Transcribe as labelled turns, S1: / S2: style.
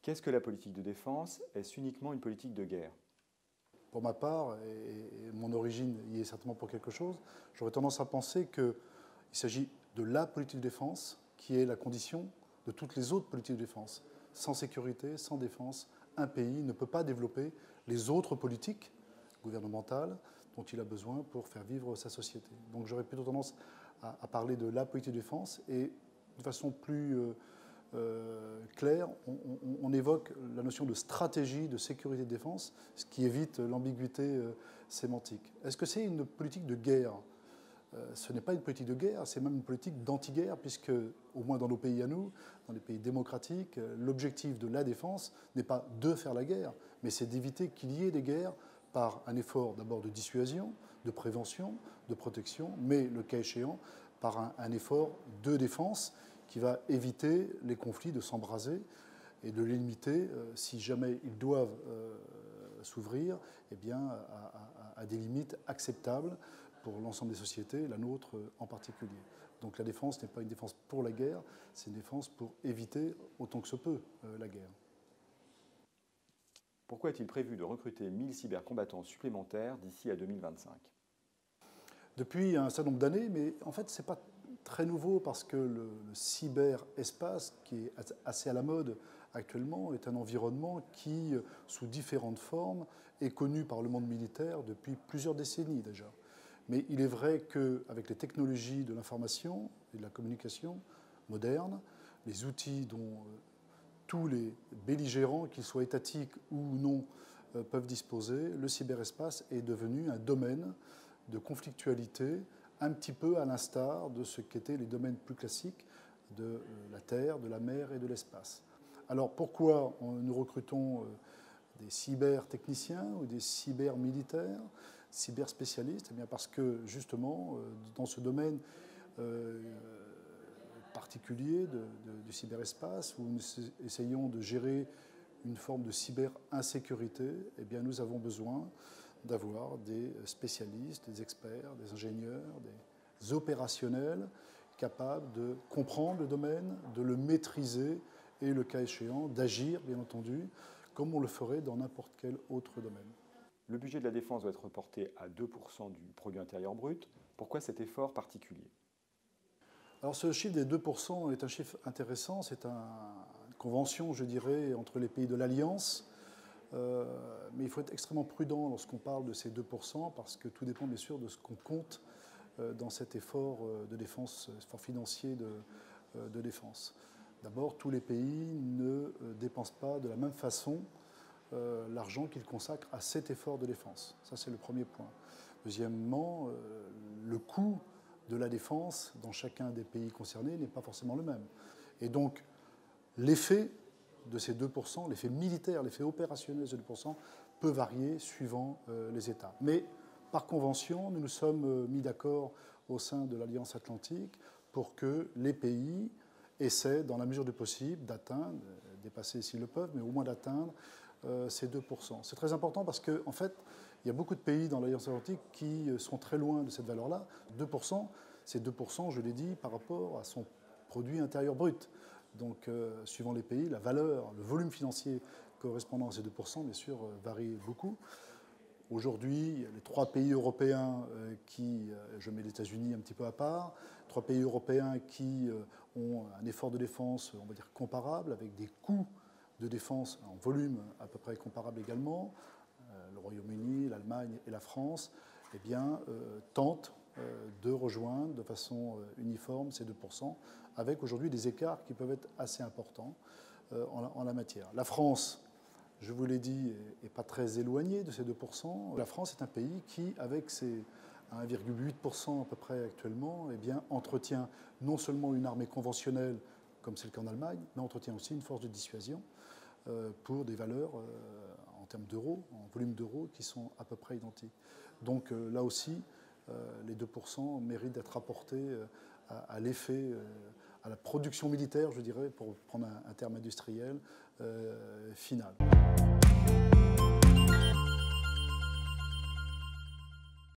S1: Qu'est-ce que la politique de défense? Est-ce uniquement une politique de guerre?
S2: Pour ma part, et mon origine y est certainement pour quelque chose, j'aurais tendance à penser qu'il s'agit de la politique de défense qui est la condition de toutes les autres politiques de défense. Sans sécurité, sans défense, un pays ne peut pas développer les autres politiques gouvernementales dont il a besoin pour faire vivre sa société. Donc j'aurais plutôt tendance à parler de la politique de défense et de façon plus claire, on évoque la notion de stratégie de sécurité de défense, ce qui évite l'ambiguïté sémantique. Est-ce que c'est une politique de guerre? Ce n'est pas une politique de guerre, c'est même une politique d'anti-guerre, puisque, au moins dans nos pays à nous, dans les pays démocratiques, l'objectif de la défense n'est pas de faire la guerre, mais c'est d'éviter qu'il y ait des guerres par un effort d'abord de dissuasion, de prévention, de protection, mais le cas échéant, par un effort de défense qui va éviter les conflits de s'embraser et de les limiter, si jamais ils doivent s'ouvrir, eh bien, à des limites acceptables pour l'ensemble des sociétés, la nôtre en particulier. Donc la défense n'est pas une défense pour la guerre, c'est une défense pour éviter autant que se peut la guerre.
S1: Pourquoi est-il prévu de recruter 1000 cybercombattants supplémentaires d'ici à 2025?
S2: Depuis un certain nombre d'années, mais en fait, ce n'est pas très nouveau parce que le cyberespace, qui est assez à la mode actuellement, est un environnement qui, sous différentes formes, est connu par le monde militaire depuis plusieurs décennies déjà. Mais il est vrai qu'avec les technologies de l'information et de la communication moderne, les outils dont tous les belligérants, qu'ils soient étatiques ou non, peuvent disposer, le cyberespace est devenu un domaine de conflictualité, un petit peu à l'instar de ce qu'étaient les domaines plus classiques de la terre, de la mer et de l'espace. Alors pourquoi nous recrutons des cybertechniciens ou des cybermilitaires, cyberspécialistes? Eh bien parce que justement, dans ce domaine particulier du cyberespace, où nous essayons de gérer une forme de cyber-insécurité, eh bien nous avons besoin d'avoir des spécialistes, des experts, des ingénieurs, des opérationnels capables de comprendre le domaine, de le maîtriser et, le cas échéant, d'agir, bien entendu, comme on le ferait dans n'importe quel autre domaine.
S1: Le budget de la défense doit être reporté à 2% du produit intérieur brut. Pourquoi cet effort particulier?
S2: Alors ce chiffre des 2% est un chiffre intéressant, c'est une convention, je dirais, entre les pays de l'Alliance. Mais il faut être extrêmement prudent lorsqu'on parle de ces 2%, parce que tout dépend bien sûr de ce qu'on compte dans cet effort de défense, effort financier de défense. D'abord, tous les pays ne dépensent pas de la même façon l'argent qu'ils consacrent à cet effort de défense. Ça, c'est le premier point. Deuxièmement, le coût de la défense dans chacun des pays concernés n'est pas forcément le même. Et donc, l'effet de ces 2%, l'effet militaire, l'effet opérationnel de ces 2%, peut varier suivant les États. Mais par convention, nous nous sommes mis d'accord au sein de l'Alliance Atlantique pour que les pays essaient, dans la mesure du possible, d'atteindre, dépasser s'ils le peuvent, mais au moins d'atteindre ces 2%. C'est très important parce qu'en fait, il y a beaucoup de pays dans l'Alliance Atlantique qui sont très loin de cette valeur-là. 2%, c'est 2%, je l'ai dit, par rapport à son produit intérieur brut. Donc, suivant les pays, la valeur, le volume financier correspondant à ces 2%, bien sûr, varie beaucoup. Aujourd'hui, les 3 pays européens je mets les États-Unis un petit peu à part, 3 pays européens qui ont un effort de défense, on va dire, comparable, avec des coûts de défense en volume à peu près comparables également, le Royaume-Uni, l'Allemagne et la France, eh bien, tentent de rejoindre de façon uniforme ces 2%, avec aujourd'hui des écarts qui peuvent être assez importants en la matière. La France, je vous l'ai dit, n'est pas très éloignée de ces 2%. La France est un pays qui, avec ses 1,8% à peu près actuellement, eh bien, entretient non seulement une armée conventionnelle, comme c'est le cas en Allemagne, mais entretient aussi une force de dissuasion pour des valeurs en termes d'euros, en volume d'euros, qui sont à peu près identiques. Donc là aussi, les 2% méritent d'être apportés à l'effet, à la production militaire, je dirais, pour prendre un terme industriel, final.